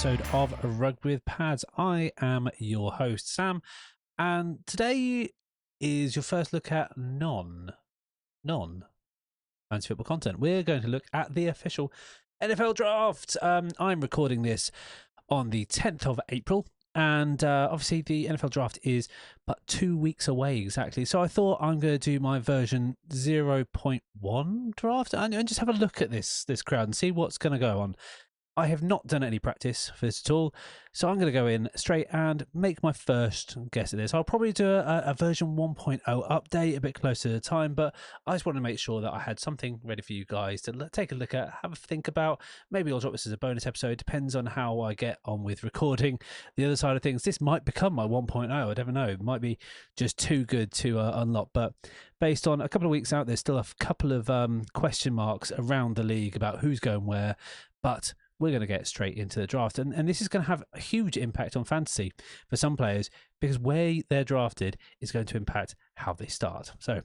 episode of Rugby with Pads. I am your host, Sam, and today is your first look at non-fantasy football content. We're going to look at the official NFL draft. I'm recording this on the 10th of April, and obviously the NFL draft is but 2 weeks away exactly. So I thought I'm going to do my version 0.1 draft and just have a look at this crowd and see what's going to go on. I have not done any practice for this at all, so I'm going to go in straight and make my first guess at this. I'll probably do a version 1.0 update a bit closer to the time, but I just wanted to make sure that I had something ready for you guys to take a look at, have a think about. Maybe I'll drop this as a bonus episode. It depends on how I get on with recording the other side of things. This might become my 1.0. I never know. It might be just too good to unlock, but based on a couple of weeks out, there's still a couple of question marks around the league about who's going where, but we're going to get straight into the draft. And this is going to have a huge impact on fantasy for some players because where they're drafted is going to impact how they start. So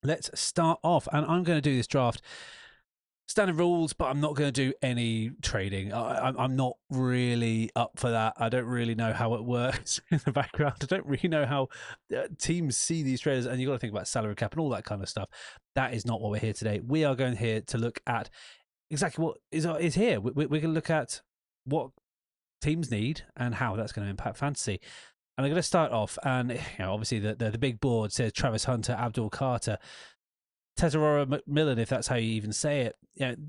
let's start off. And I'm going to do this draft standard rules, but I'm not going to do any trading. I'm not really up for that. I don't really know how it works in the background. I don't really know how teams see these traders. And you've got to think about salary cap and all that kind of stuff. That is not what we're here today. We are going here to look at exactly what is here. We're going to look at what teams need and how that's going to impact fantasy. And I'm going to start off, and obviously the big board says Travis Hunter, Abdul Carter, Tesororo McMillan, if that's how you even say it.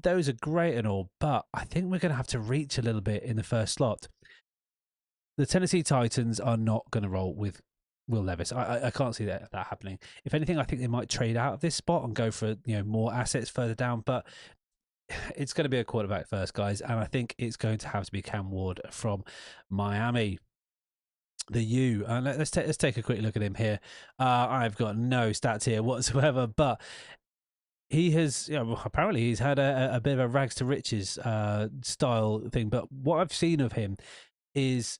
Those are great and all, but I think we're going to have to reach a little bit in the first slot. The Tennessee Titans are not going to roll with Will Levis. I can't see that happening. If anything, I think they might trade out of this spot and go for more assets further down, but it's going to be a quarterback first, guys, and I think it's going to have to be Cam Ward from Miami. The U. Let's take a quick look at him here. I've got no stats here whatsoever, but he has apparently he's had a bit of a rags to riches style thing. But what I've seen of him is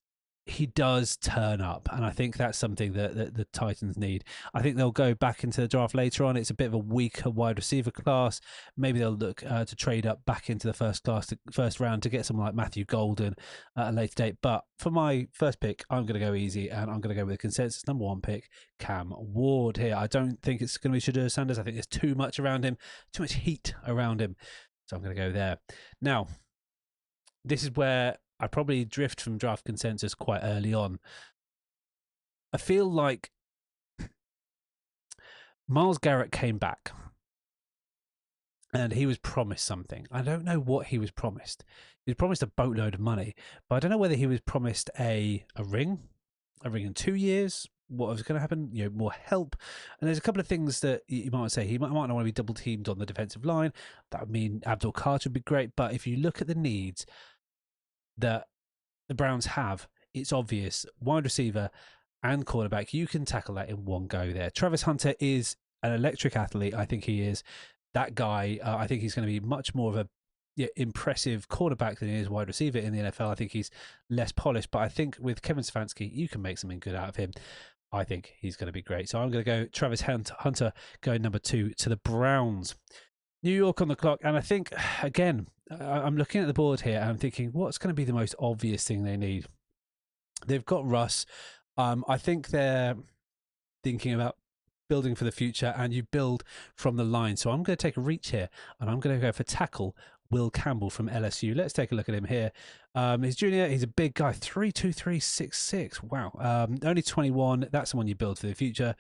he does turn up, and I think that's something that the Titans need. I think they'll go back into the draft later on. It's a bit of a weaker wide receiver class. Maybe they'll look to trade up back into the first round to get someone like Matthew Golden at a later date. But for my first pick, I'm going to go easy, and I'm going to go with the consensus number one pick, Cam Ward here. I don't think it's going to be Shedeur Sanders. I think there's too much around him, too much heat around him. So I'm going to go there. Now, this is where I probably drift from draft consensus quite early on. I feel like Myles Garrett came back and he was promised something. I don't know what he was promised. He was promised a boatload of money, but I don't know whether he was promised a ring in 2 years. What was going to happen? More help. And there's a couple of things that you might say. He might not want to be double teamed on the defensive line. That would mean Abdul Carter would be great. But if you look at the needs that the Browns have, it's obvious. Wide receiver and quarterback, you can tackle that in one go there. Travis Hunter is an electric athlete. I think he is that guy. I think he's going to be much more of a impressive quarterback than he is wide receiver in the NFL. I think he's less polished, but I think with Kevin Stefanski, you can make something good out of him. I think he's going to be great. So I'm going to go Travis Hunter going number 2 to the Browns. New York on the clock, and I think, again, I'm looking at the board here and I'm thinking, what's going to be the most obvious thing they need? They've got Russ. I think they're thinking about building for the future, and you build from the line. So I'm going to take a reach here, and I'm going to go for tackle Will Campbell from LSU. Let's take a look at him here. He's junior. He's a big guy, 3'2", 3'6". Wow. Only 21. That's the one you build for the future.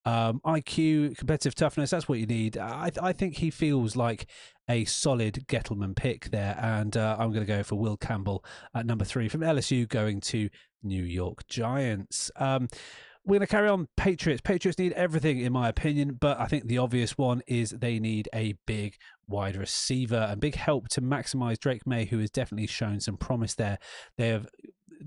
IQ, competitive toughness, that's what you need. I think he feels like a solid Gettleman pick there, and I'm going to go for Will Campbell at number 3 from LSU going to New York Giants. We're going to carry on Patriots. Patriots need everything, in my opinion, but I think the obvious one is they need a big wide receiver and big help to maximize Drake May, who has definitely shown some promise there. They have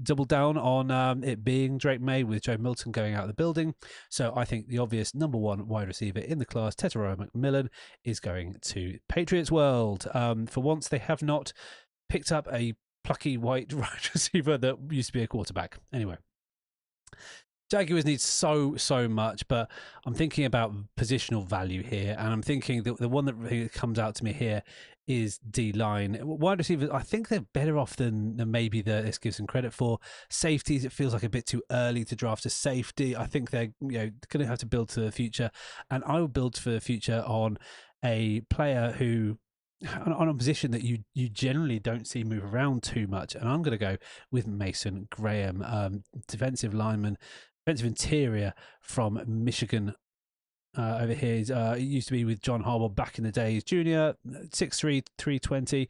doubled down on it being Drake May with Joe Milton going out of the building. So I think the obvious number 1 wide receiver in the class, Tesororo McMillan, is going to Patriots World. For once, they have not picked up a plucky white wide receiver that used to be a quarterback. Anyway, Jaguars need so much, but I'm thinking about positional value here, and I'm thinking the one that really comes out to me here is D-line. Wide receivers, I think they're better off than maybe this gives them credit for. Safeties, it feels like a bit too early to draft a safety. I think they're going to have to build to the future, and I would build for the future on a player who on a position that you generally don't see move around too much, and I'm going to go with Mason Graham, defensive lineman, defensive interior from Michigan. Over here, he used to be with John Harbaugh back in the day. He's junior, 6'3", 320,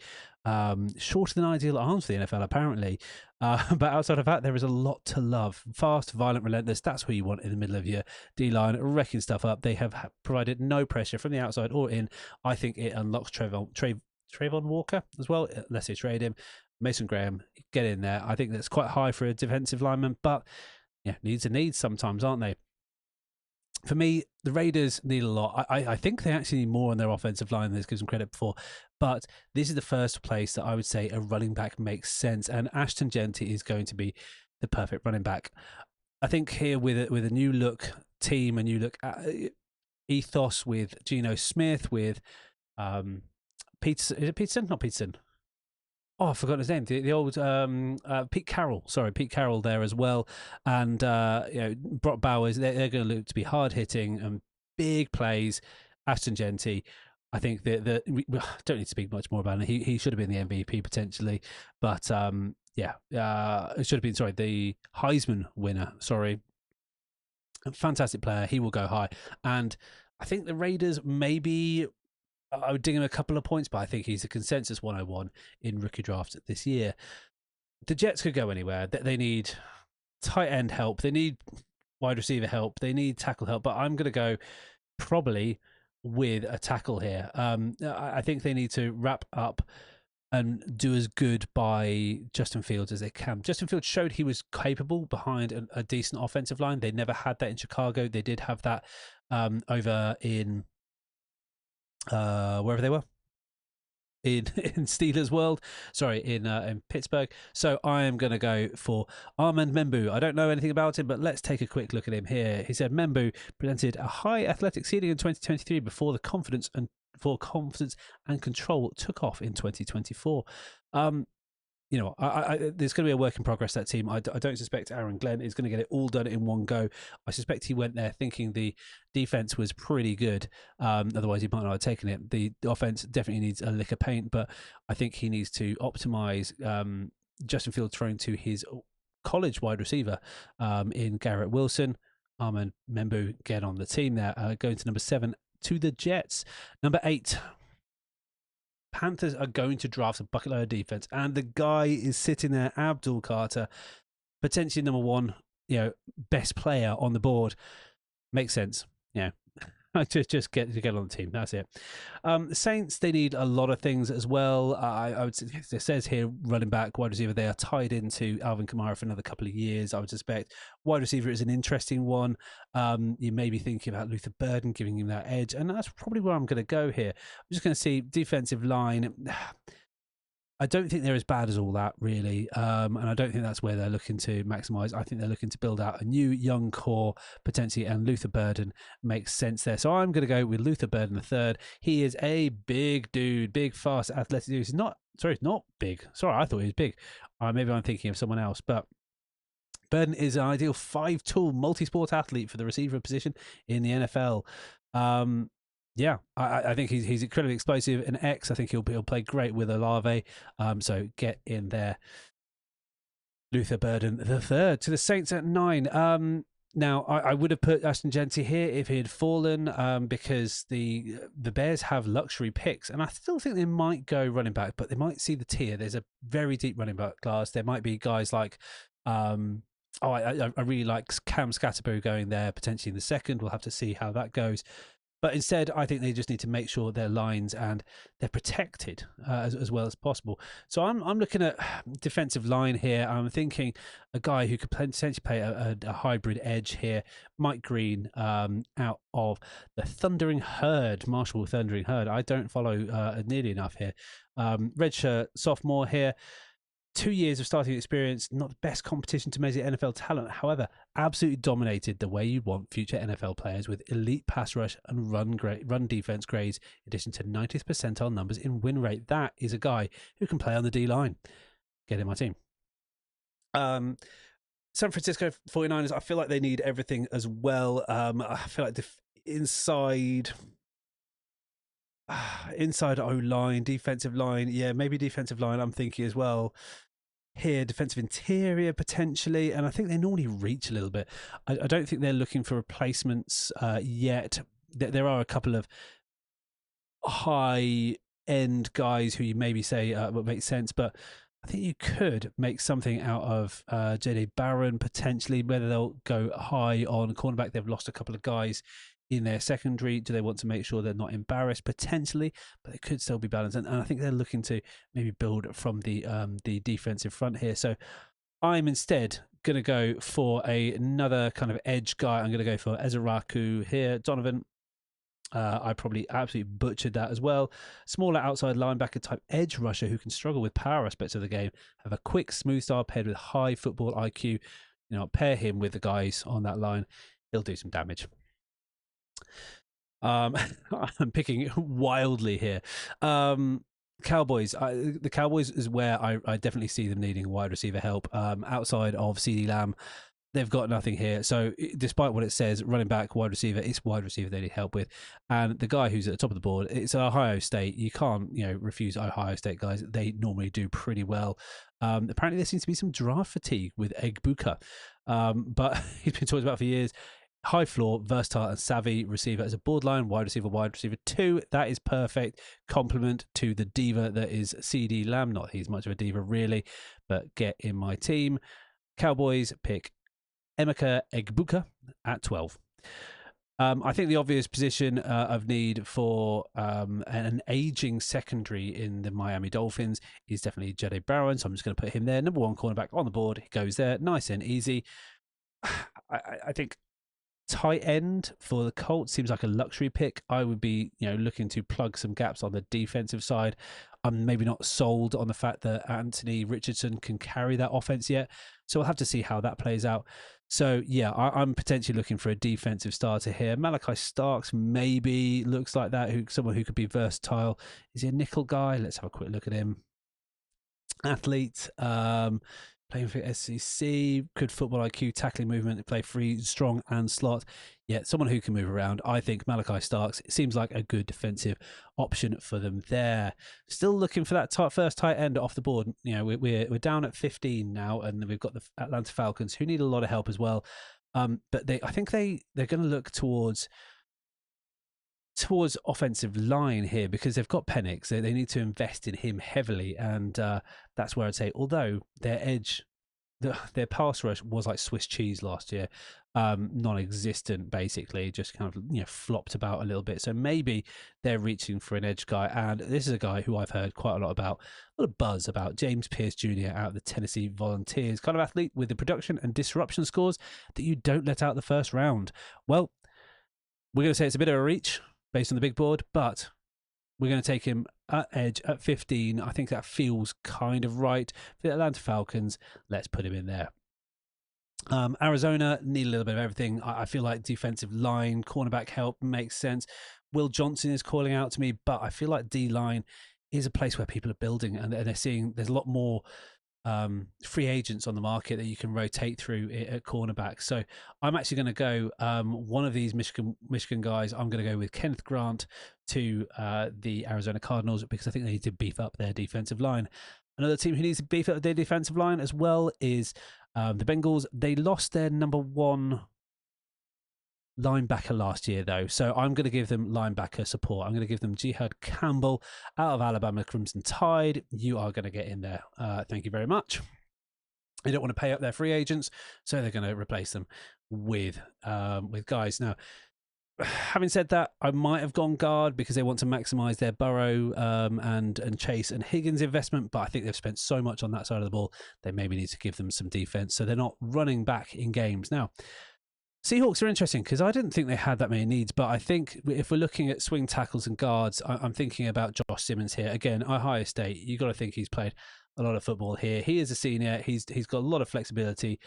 shorter than ideal arms for the NFL apparently. But outside of that, there is a lot to love. Fast, violent, relentless. That's who you want in the middle of your D-line, wrecking stuff up. They have provided no pressure from the outside or in. I think it unlocks Trayvon Walker as well, unless they trade him. Mason Graham, get in there. I think that's quite high for a defensive lineman, but yeah, needs are needs sometimes, aren't they? For me, the Raiders need a lot. I think they actually need more on their offensive line than this gives them credit for. But this is the first place that I would say a running back makes sense. And Ashton Jeanty is going to be the perfect running back. I think here with a new look team, a new look ethos with Geno Smith, with Peterson. Is it Peterson? Not Peterson. Oh, I forgot his name. The old Pete Carroll. Sorry, Pete Carroll there as well. And Brock Bowers. They're going to look to be hard hitting and big plays. Ashton Jeanty. I think that we don't need to speak much more about it. He should have been the MVP potentially, but it should have been the Heisman winner. Sorry, fantastic player. He will go high, and I think the Raiders maybe. I would dig him a couple of points, but I think he's a consensus 101 in rookie draft this year. The Jets could go anywhere. They need tight end help. They need wide receiver help. They need tackle help. But I'm going to go probably with a tackle here. I think they need to wrap up and do as good by Justin Fields as they can. Justin Fields showed he was capable behind a decent offensive line. They never had that in Chicago. They did have that over in wherever they were in Steelers world, in Pittsburgh. So I am going to go for Armand Membu. I don't know anything about him, but let's take a quick look at him here. He said Membu presented a high athletic ceiling in 2023 before confidence and control took off in 2024. There's going to be a work in progress, that team. I don't suspect Aaron Glenn is going to get it all done in one go. I suspect he went there thinking the defense was pretty good. Otherwise, he might not have taken it. The offense definitely needs a lick of paint, but I think he needs to optimize Justin Fields throwing to his college wide receiver in Garrett Wilson. Armand Membu get on the team there. Going to number 7 to the Jets. Number 8. Panthers are going to draft a bucket load of defense, and the guy is sitting there, Abdul Carter, potentially number 1, best player on the board. Makes sense. Yeah. Just get on the team. That's it. The Saints, they need a lot of things as well. I would say, it says here, running back, wide receiver, they are tied into Alvin Kamara for another couple of years, I would suspect. Wide receiver is an interesting one. You may be thinking about Luther Burden, giving him that edge, and that's probably where I'm going to go here. I'm just going to see defensive line. I don't think they're as bad as all that, really. And I don't think that's where they're looking to maximise. I think they're looking to build out a new young core, potentially, and Luther Burden makes sense there. So I'm going to go with Luther Burden III. He is a big dude, big, fast, athletic dude. He's not big. Sorry, I thought he was big. Maybe I'm thinking of someone else, but Burden is an ideal 5-tool multi-sport athlete for the receiver position in the NFL. Yeah, I think he's incredibly explosive. An X, I think he'll play great with Olave. So get in there. Luther Burden III to the Saints at 9. Now I would have put Ashton Jeanty here if he had fallen, because the Bears have luxury picks, and I still think they might go running back, but they might see the tier. There's a very deep running back class. There might be guys like I really like Cam Scatterbo going there potentially in the second. We'll have to see how that goes. But instead, I think they just need to make sure their lines and they're protected as well as possible. So I'm looking at defensive line here. I'm thinking a guy who could potentially play a hybrid edge here. Mike Green out of the Thundering Herd, Marshall Thundering Herd. I don't follow nearly enough here. Redshirt sophomore here. 2 years of starting experience, not the best competition to measure NFL talent. However, absolutely dominated the way you want future NFL players with elite pass rush and run defense grades, in addition to 90th percentile numbers in win rate. That is a guy who can play on the D line. Get in my team. San Francisco 49ers, I feel like they need everything as well. I feel like inside O-line, defensive line, yeah, maybe defensive line, I'm thinking as well. Here, defensive interior potentially, and I think they normally reach a little bit. I don't think they're looking for replacements yet. There are a couple of high-end guys who you maybe say would make sense, but I think you could make something out of J.D. Barron potentially. Whether they'll go high on cornerback, they've lost a couple of guys in their secondary. Do they want to make sure they're not embarrassed? Potentially, but they could still be balanced. And I think they're looking to maybe build from the defensive front here. So I'm instead going to go for another kind of edge guy. I'm going to go for Ezeraku here. Donovan. I probably absolutely butchered that as well. Smaller outside linebacker type edge rusher who can struggle with power aspects of the game. Have a quick, smooth style paired with high football IQ. Pair him with the guys on that line. He'll do some damage. I'm picking wildly here. Cowboys. The Cowboys is where I definitely see them needing wide receiver help. Outside of CeeDee Lamb, they've got nothing here. So despite what it says, running back, wide receiver, it's wide receiver they need help with. And the guy who's at the top of the board, it's Ohio State. You can't, refuse Ohio State guys. They normally do pretty well. Apparently there seems to be some draft fatigue with Egbuka. But he's been talked about for years. High floor, versatile and savvy receiver as a borderline wide receiver 2. That is perfect complement to the diva that is CeeDee Lamb. Not he's much of a diva really, but get in my team. Cowboys pick Emeka Egbuka at 12. I think the obvious position of need for an aging secondary in the Miami Dolphins is definitely J.D. Barron, so I'm just going to put him there. Number 1 cornerback on the board. He goes there, nice and easy. I think tight end for the Colts seems like a luxury pick. I would be, looking to plug some gaps on the defensive side. I'm maybe not sold on the fact that Anthony Richardson can carry that offense yet. So we'll have to see how that plays out. So, yeah, I'm potentially looking for a defensive starter here. Malachi Starks maybe looks like that, someone who could be versatile. Is he a nickel guy? Let's have a quick look at him. Athlete, playing for SEC, good football IQ, tackling movement, play free, strong and slot. Yeah, someone who can move around. I think Malachi Starks seems like a good defensive option for them there. Still looking for that first tight end off the board. We're down at 15 now, and we've got the Atlanta Falcons who need a lot of help as well. But I think they're going to look towards offensive line here because they've got Penix. They need to invest in him heavily, and that's where I'd say, although their edge, their pass rush was like Swiss cheese last year, non-existent basically, just kind of flopped about a little bit. So maybe they're reaching for an edge guy, and this is a guy who I've heard quite a lot about, a lot of buzz about, James Pierce Jr. out of the Tennessee Volunteers, kind of athlete with the production and disruption scores that you don't let out the first round. Well, we're going to say it's a bit of a reach based on the big board, but we're going to take him at edge at 15. I think that feels kind of right for the Atlanta Falcons. Let's put him in there. Arizona need a little bit of everything. I feel like defensive line, cornerback help makes sense. Will Johnson is calling out to me, but I feel like D-line is a place where people are building, and they're seeing there's a lot more free agents on the market that you can rotate through at cornerback. So I'm actually going to go one of these Michigan guys. I'm going to go with Kenneth Grant to the Arizona Cardinals because I think they need to beef up their defensive line. Another team who needs to beef up their defensive line as well is the Bengals. They lost their number 1 linebacker last year, though, so I'm going to give them linebacker support. I'm going to give them Jihad Campbell out of Alabama Crimson Tide. You are going to get in there. Thank you very much. They don't want to pay up their free agents, so they're going to replace them with guys. Now, having said that, I might have gone guard because they want to maximize their Burrow and Chase and Higgins investment, but I think they've spent so much on that side of the ball, they maybe need to give them some defense so they're not running back in games. Now, Seahawks are interesting because I didn't think they had that many needs, but I think if we're looking at swing tackles and guards, I'm thinking about Josh Simmons here. Again, Ohio State, you've got to think he's played a lot of football here. He is a senior. He's got a lot of flexibility,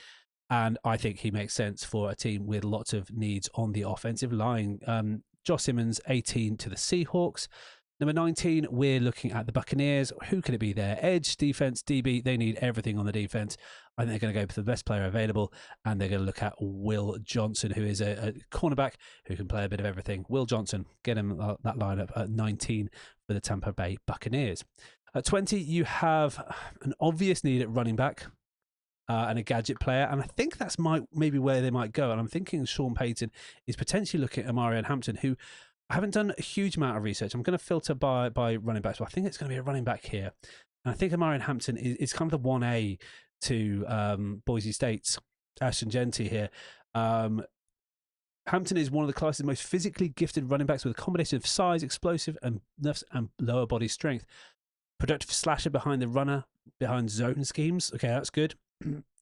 and I think he makes sense for a team with lots of needs on the offensive line. Josh Simmons, 18 to the Seahawks. Number 19, we're looking at the Buccaneers. Who could it be there? Edge, defense, DB. They need everything on the defense. I think they're going to go for the best player available, and they're going to look at Will Johnson, who is a cornerback who can play a bit of everything. Will Johnson, get him that lineup at 19 for the Tampa Bay Buccaneers. At 20, you have an obvious need at running back. And a gadget player, and I think that's maybe where they might go. And I'm thinking Sean Payton is potentially looking at Amarian Hampton, who I haven't done a huge amount of research. I'm going to filter by running backs, but I think it's going to be a running back here. And I think Amarian Hampton is kind of the 1A to Boise State's Ashton Genty here. Hampton is one of the class's most physically gifted running backs with a combination of size, explosive, and lower body strength. Productive slasher behind the runner, behind zone schemes. Okay, that's good.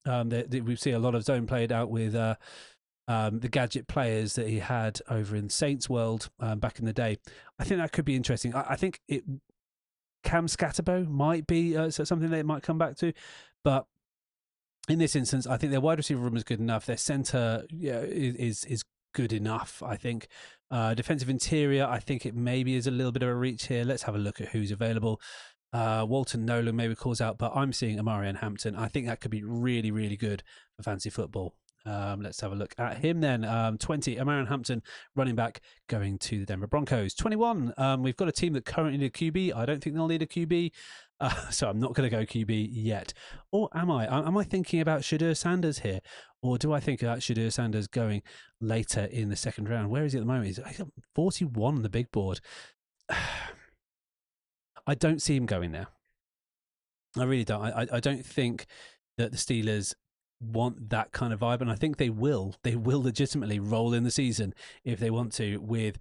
We see a lot of zone played out with the gadget players that he had over in Saints World back in the day. I think that could be interesting. I think Cam Scatterbo might be something they might come back to, but in this instance, I think their wide receiver room is good enough. Their center is good enough, I think. Defensive interior, I think it maybe is a little bit of a reach here. Let's have a look at who's available. Walton Nolan maybe calls out, but I'm seeing Amarian Hampton. I think that could be really, really good for fantasy football. Let's have a look at him then. 20, Amarian Hampton, running back, going to the Denver Broncos. 21, we've got a team that currently need a QB. I don't think they'll need a QB, so I'm not going to go QB yet. Or am I? Am I thinking about Shadur Sanders here? Or do I think about Shadur Sanders going later in the second round? Where is he at the moment? He's 41 on the big board. I don't see him going there. I really don't. I don't think that the Steelers want that kind of vibe, and I think they will. They will legitimately roll in the season if they want to with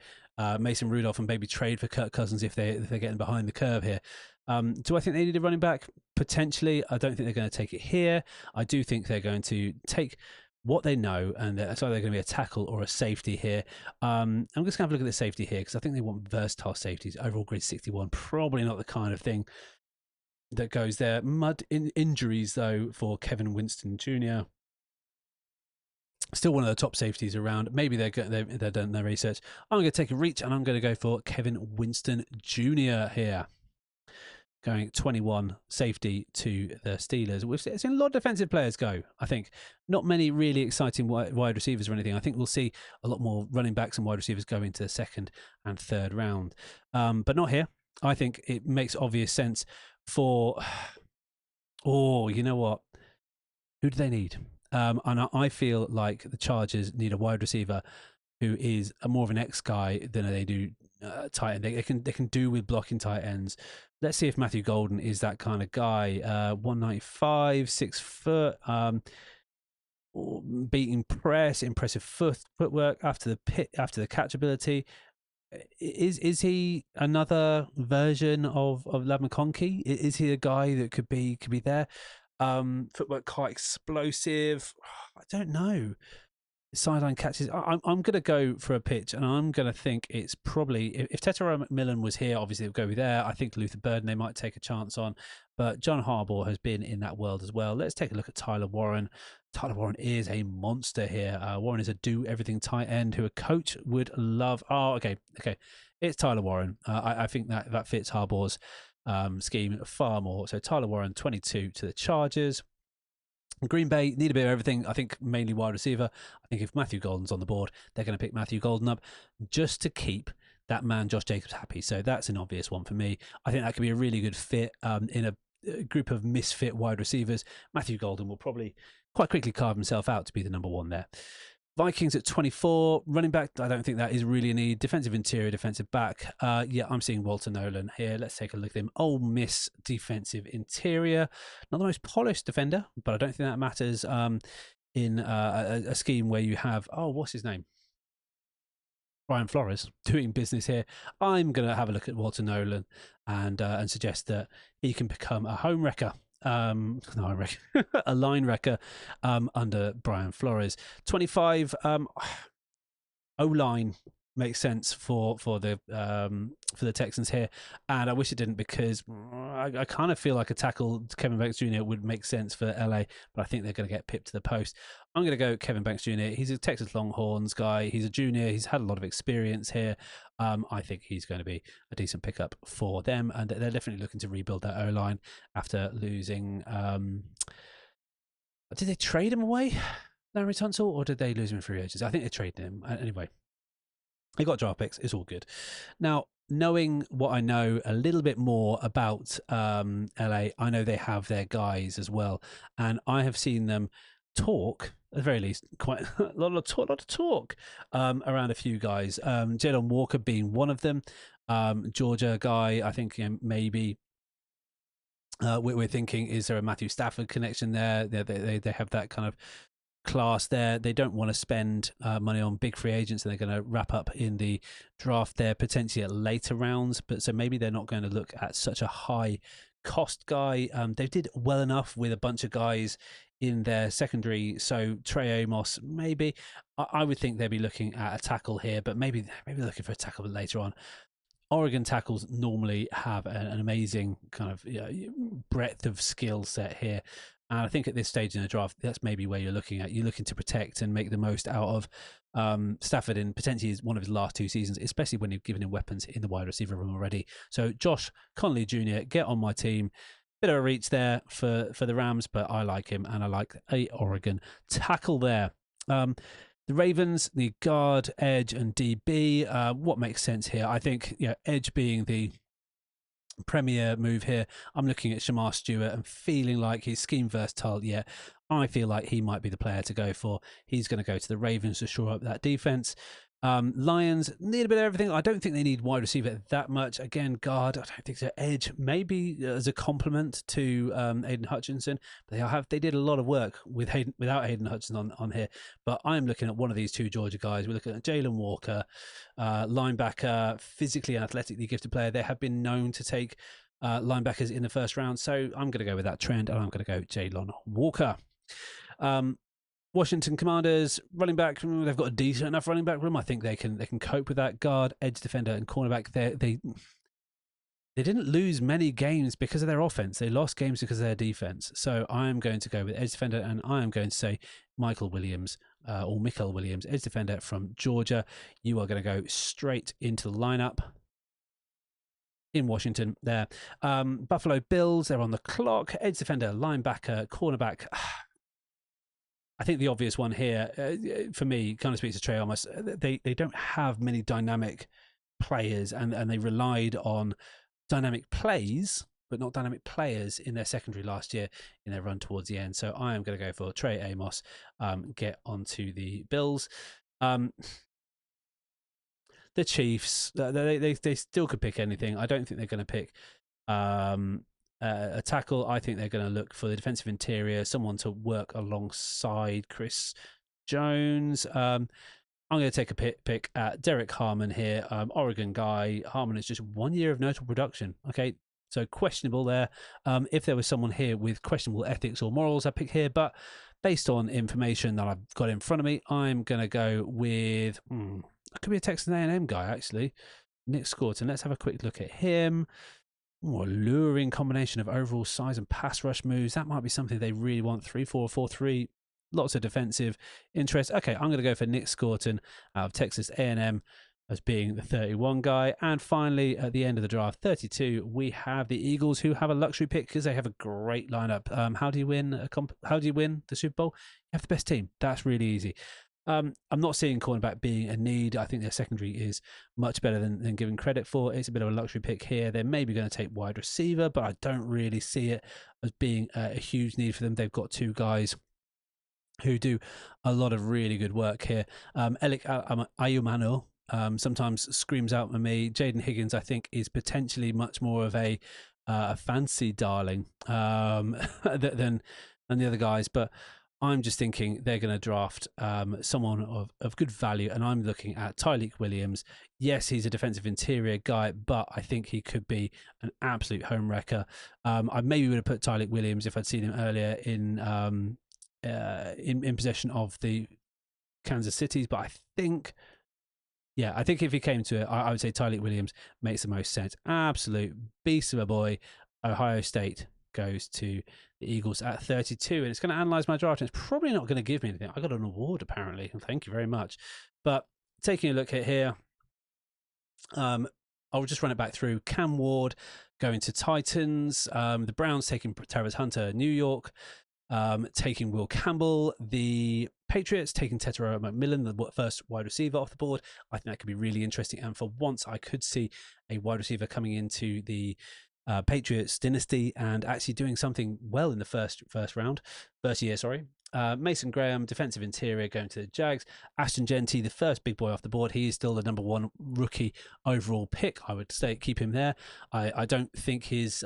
Mason Rudolph and maybe trade for Kirk Cousins if they're getting behind the curve here. Do I think they need a running back? Potentially. I don't think they're going to take it here. I do think they're going to take what they know, and it's either going to be a tackle or a safety here. I'm just going to have a look at the safety here because I think they want versatile safeties. Overall grade 61, probably not the kind of thing that goes there. Injuries, though, for Kevin Winston Jr. Still one of the top safeties around. Maybe they've done their research. I'm going to take a reach, and I'm going to go for Kevin Winston Jr. here. Going 21 safety to the Steelers. We've seen a lot of defensive players go, I think. Not many really exciting wide receivers or anything. I think we'll see a lot more running backs and wide receivers go into the second and third round. But not here. I think it makes obvious sense for... Oh, you know what? Who do they need? And I feel like the Chargers need a wide receiver who is more of an X guy than they do tight end. They can do with blocking tight ends. Let's see if Matthew Golden is that kind of guy. 195, 6 foot, beating press, impressive footwork after the catch ability. Is he another version of Ladd McConkey? Is he a guy that could be there? Footwork quite explosive. I don't know. Sideline catches. I'm going to go for a pitch, and I'm going to think it's probably if Tetairoa McMillan was here, obviously it would go there. I think Luther Burden they might take a chance on, but John Harbaugh has been in that world as well. Let's take a look at Tyler Warren. Tyler Warren is a monster here. Warren is a do-everything tight end who a coach would love. Oh, okay. It's Tyler Warren. I think that fits Harbaugh's scheme far more. So Tyler Warren, 22 to the Chargers. Green Bay need a bit of everything. I think mainly wide receiver. I think if Matthew Golden's on the board, they're going to pick Matthew Golden up just to keep that man Josh Jacobs happy. So that's an obvious one for me. I think that could be a really good fit in a group of misfit wide receivers. Matthew Golden will probably quite quickly carve himself out to be the number one there. Vikings at 24, running back, I don't think that is really a need. Defensive interior, defensive back. Yeah, I'm seeing Walter Nolan here. Let's take a look at him. Ole Miss defensive interior. Not the most polished defender, but I don't think that matters in a scheme where you have, what's his name? Brian Flores doing business here. I'm going to have a look at Walter Nolan and suggest that he can become a home wrecker. A line wrecker under Brian Flores. 25 O-line. makes sense for the Texans here, and I wish it didn't, because I kind of feel like a tackle to Kevin Banks Jr. would make sense for LA, but I think they're going to get pipped to the post. I'm going to go Kevin Banks Jr. He's a Texas Longhorns guy. He's a junior. He's had a lot of experience here. I think he's going to be a decent pickup for them, and they're definitely looking to rebuild that O-line after losing. Did they trade him away, Larry Tunsil, or did they lose him in free agents? I think they traded him. Anyway, they got draft picks. It's all good. Now, knowing what I know a little bit more about LA, I know they have their guys as well, and I have seen them talk, at the very least, quite a lot of talk around a few guys. Jalen Walker being one of them. Georgia guy, I think, maybe. We're thinking, is there a Matthew Stafford connection there? They have that kind of class there. They don't want to spend money on big free agents, and they're going to wrap up in the draft there, potentially at later rounds. But so maybe they're not going to look at such a high cost guy. They did well enough with a bunch of guys in their secondary. So Trey Amos, maybe. I would think they'd be looking at a tackle here, but maybe looking for a tackle later on. Oregon tackles normally have an amazing kind of breadth of skill set here. And I think at this stage in the draft, that's maybe where you're looking at. You're looking to protect and make the most out of Stafford in potentially one of his last 2 seasons, especially when you've given him weapons in the wide receiver room already. So Josh Conley Jr., get on my team. Bit of a reach there for the Rams, but I like him, and I like a Oregon tackle there. The Ravens, the guard, edge, and DB. What makes sense here? I think edge being the premier move here. I'm looking at Shamar Stewart and feeling like he's scheme versatile. Yeah, I feel like he might be the player to go for. He's going to go to the Ravens to shore up that defense. Lions need a bit of everything. I don't think they need wide receiver that much. Again, guard, I don't think so. Edge, maybe as a complement to Aiden Hutchinson. They did a lot of work without Aiden Hutchinson on here. But I'm looking at one of these 2 Georgia guys. We're looking at Jalen Walker, linebacker, physically and athletically gifted player. They have been known to take linebackers in the first round. So I'm going to go with that trend, and I'm going to go Jalen Walker. Washington Commanders, running back, they've got a decent enough running back room. I think they can cope with that. Guard, edge defender, and cornerback. They didn't lose many games because of their offense. They lost games because of their defense. So I am going to go with edge defender, and I am going to say Michael Williams, edge defender from Georgia. You are going to go straight into the lineup in Washington there. Buffalo Bills, they're on the clock. Edge defender, linebacker, cornerback. I think the obvious one here, for me, kind of speaks to Trey Amos. They don't have many dynamic players, and they relied on dynamic plays, but not dynamic players in their secondary last year in their run towards the end. So I am going to go for Trey Amos. Get onto the Bills. The Chiefs, they still could pick anything. I don't think they're going to pick a tackle. I think they're going to look for the defensive interior, someone to work alongside Chris Jones. I'm going to take a pick at Derek Harmon here. Oregon guy. Harmon is just 1 year of notable production. Okay, so questionable there. If there was someone here with questionable ethics or morals, I'd pick here. But based on information that I've got in front of me, I'm going to go with... it could be a Texas A&M guy, actually. Nick Scorton. Let's have a quick look at him. Alluring combination of overall size and pass rush moves. That might be something they really want. 3-4, 4-3. Lots of defensive interest. Okay, I'm going to go for Nick Scorton out of Texas A&M as being the 31 guy. And finally, at the end of the draft, 32, we have the Eagles, who have a luxury pick because they have a great lineup. How do you win the Super Bowl? You have the best team. That's really easy. I'm not seeing cornerback being a need. I think their secondary is much better than given credit for. It's a bit of a luxury pick here. They're maybe going to take wide receiver, but I don't really see it as being a huge need for them. They've got 2 guys who do a lot of really good work here. Elik Ayumano sometimes screams out at me. Jaden Higgins, I think, is potentially much more of a fancy darling than the other guys, but I'm just thinking they're going to draft someone of good value, and I'm looking at Tyleik Williams. Yes, he's a defensive interior guy, but I think he could be an absolute home wrecker. I maybe would have put Tyleik Williams if I'd seen him earlier in possession of the Kansas Cities, but I think Yeah, I think if he came to it, I would say Tyleik Williams makes the most sense. Absolute beast of a boy. Ohio State goes to the Eagles at 32, and it's going to analyze my draft, and it's probably not going to give me anything. I got an award, apparently, and thank you very much. But taking a look at here, I'll just run it back through. Cam Ward going to Titans. The Browns taking Travis Hunter, New York. Taking Will Campbell. The Patriots taking Tetairoa McMillan, the first wide receiver off the board. I think that could be really interesting. And for once, I could see a wide receiver coming into the Patriots dynasty and actually doing something well in the first year. Mason Graham, defensive interior, going to the Jags. Ashton Jeanty, the first big boy off the board. He is still the number one rookie overall pick. I would say keep him there. I don't think his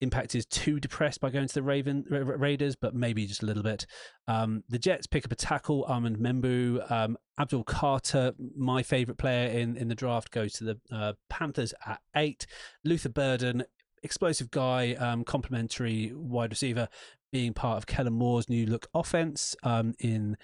impact is too depressed by going to the Raiders, but maybe just a little bit. The Jets pick up a tackle, Armand Membu. Abdul Carter, my favourite player in the draft, goes to the Panthers at 8. Luther Burden, explosive guy, complimentary wide receiver, being part of Kellen Moore's new look offense in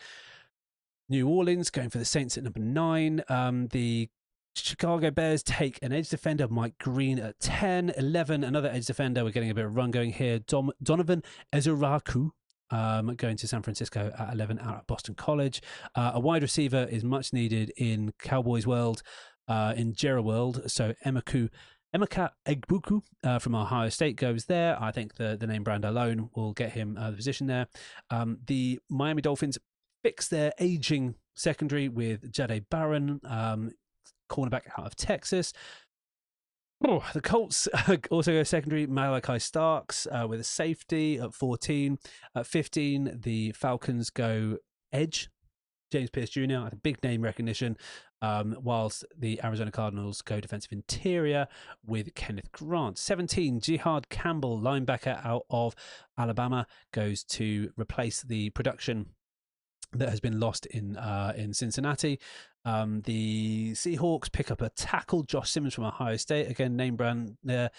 New Orleans, going for the Saints at number 9. The Chicago Bears take an edge defender, Mike Green, at 10. 11, another edge defender. We're getting a bit of run going here. Donovan Ezuraku going to San Francisco at 11 out of Boston College. A wide receiver is much needed in Cowboys world, in Jera world. So Emeka Egbuku from Ohio State goes there. I think the name brand alone will get him the position there. The Miami Dolphins fix their aging secondary with Jade Barron, cornerback out of Texas. The Colts also go secondary, Malachi Starks with a safety at 14. At 15, the Falcons go edge, James Pierce Jr., a big name recognition, whilst the Arizona Cardinals go defensive interior with Kenneth Grant. 17, Jihad Campbell, linebacker out of Alabama, goes to replace the production that has been lost in Cincinnati. The Seahawks pick up a tackle, Josh Simmons from Ohio State. Again, name brand there.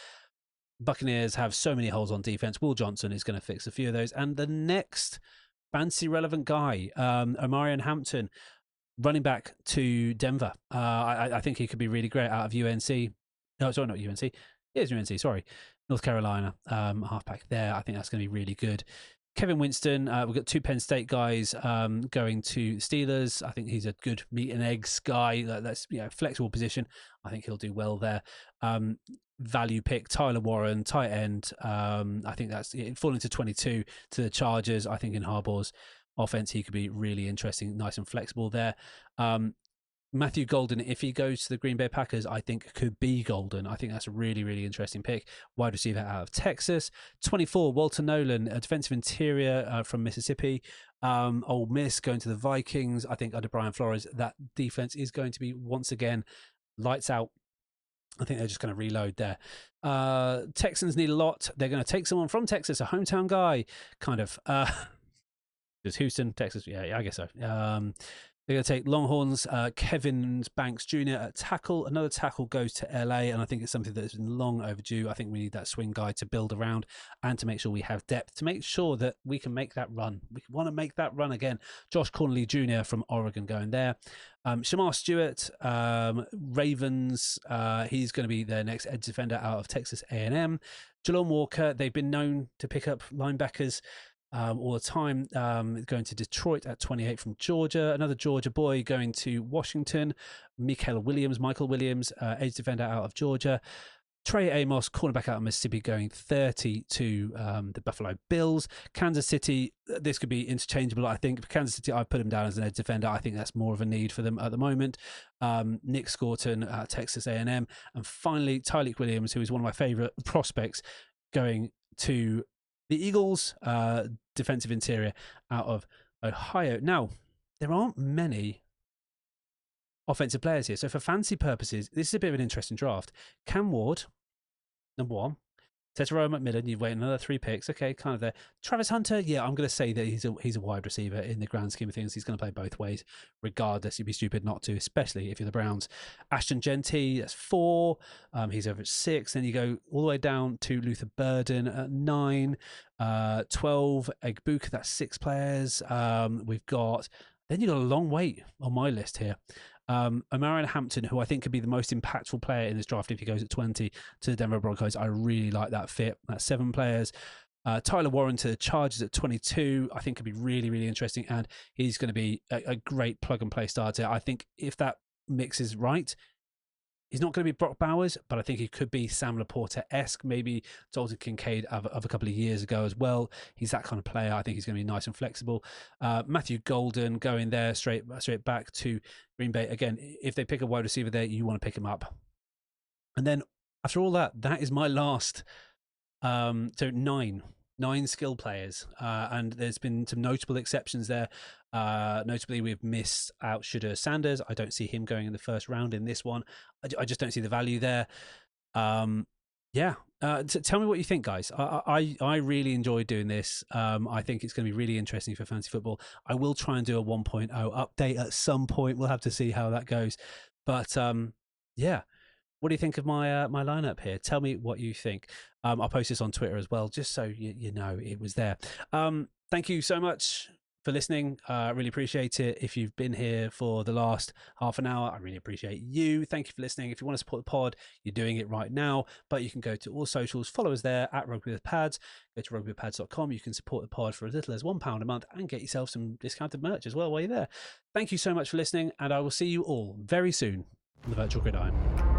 Buccaneers have so many holes on defense. Will Johnson is going to fix a few of those. And the next fancy relevant guy, Omarion Hampton, running back to Denver. I think he could be really great out of UNC. No, sorry, not UNC. It is UNC, sorry. North Carolina, halfback there. I think that's going to be really good. Kevin Winston, we've got 2 Penn State guys going to Steelers. I think he's a good meat and eggs guy. That's flexible position. I think he'll do well there. Value pick, Tyler Warren, tight end. I think that's falling to 22 to the Chargers. I think in Harbaugh's offense, he could be really interesting, nice and flexible there. Matthew Golden, if he goes to the Green Bay Packers, I think could be golden. I think that's a really, really interesting pick. Wide receiver out of Texas. 24, Walter Nolan, a defensive interior from Mississippi. Ole Miss going to the Vikings. I think under Brian Flores, that defense is going to be, once again, lights out. I think they're just going to reload there. Texans need a lot. They're going to take someone from Texas, a hometown guy, kind of. Just Houston, Texas. Yeah, I guess so. They're going to take Longhorns, Kevin Banks Jr. at tackle. Another tackle goes to LA, and I think it's something that has been long overdue. I think we need that swing guy to build around and to make sure we have depth, to make sure that we can make that run. We want to make that run again. Josh Cornley Jr. from Oregon going there. Shamar Stewart, Ravens, he's going to be their next edge defender out of Texas A&M. Jalon Walker, they've been known to pick up linebackers all the time, going to Detroit at 28 from Georgia. Another Georgia boy going to Washington. Michael Williams, edge defender out of Georgia. Trey Amos, cornerback out of Mississippi, going 30 to the Buffalo Bills. Kansas City, this could be interchangeable, I think. Kansas City, I put him down as an edge defender. I think that's more of a need for them at the moment. Nick Scorton, Texas A&M. And finally, Tyleik Williams, who is one of my favorite prospects, going to the Eagles, defensive interior out of Ohio. Now, there aren't many offensive players here. So for fancy purposes, this is a bit of an interesting draft. Cam Ward, number 1. Tetairoa McMillan, you've waited another 3 picks. Okay, kind of there. Travis Hunter, yeah, I'm going to say that he's a wide receiver in the grand scheme of things. He's going to play both ways, regardless. You'd be stupid not to, especially if you're the Browns. Ashton Jeanty, that's 4. He's over at 6. Then you go all the way down to Luther Burden at 9. 12, Egbuka, that's 6 players. Then you've got a long wait on my list here. Omarion Hampton, who I think could be the most impactful player in this draft if he goes at 20 to the Denver Broncos. I really like that fit. That's 7 players. Tyler Warren to the Chargers at 22, I think could be really, really interesting. And he's going to be a great plug and play starter. I think if that mix is right, he's not going to be Brock Bowers, but I think he could be Sam Laporta-esque, maybe Dalton Kincaid of a couple of years ago as well. He's that kind of player. I think he's going to be nice and flexible. Matthew Golden going there straight back to Green Bay. Again, if they pick a wide receiver there, you want to pick him up. And then after all that, that is my last. So nine skill players, and there's been some notable exceptions there. Notably, we've missed out Shedeur Sanders. I don't see him going in the first round in this one. I just don't see the value there. Yeah. Tell me what you think, guys. I really enjoyed doing this. I think it's going to be really interesting for fantasy football. I will try and do a 1.0 update at some point. We'll have to see how that goes. But yeah. What do you think of my my lineup here? Tell me what you think. I'll post this on Twitter as well, just so you know it was there. Thank you so much for listening. I really appreciate it. If you've been here for the last half an hour, I really appreciate you. Thank you for listening. If you want to support the pod, you're doing it right now, but you can go to all socials, follow us there at Rugby with Pads. Go to rugbywithpads.com. You can support the pod for as little as £1 a month and get yourself some discounted merch as well while you're there. Thank you so much for listening, and I will see you all very soon on the Virtual Gridiron.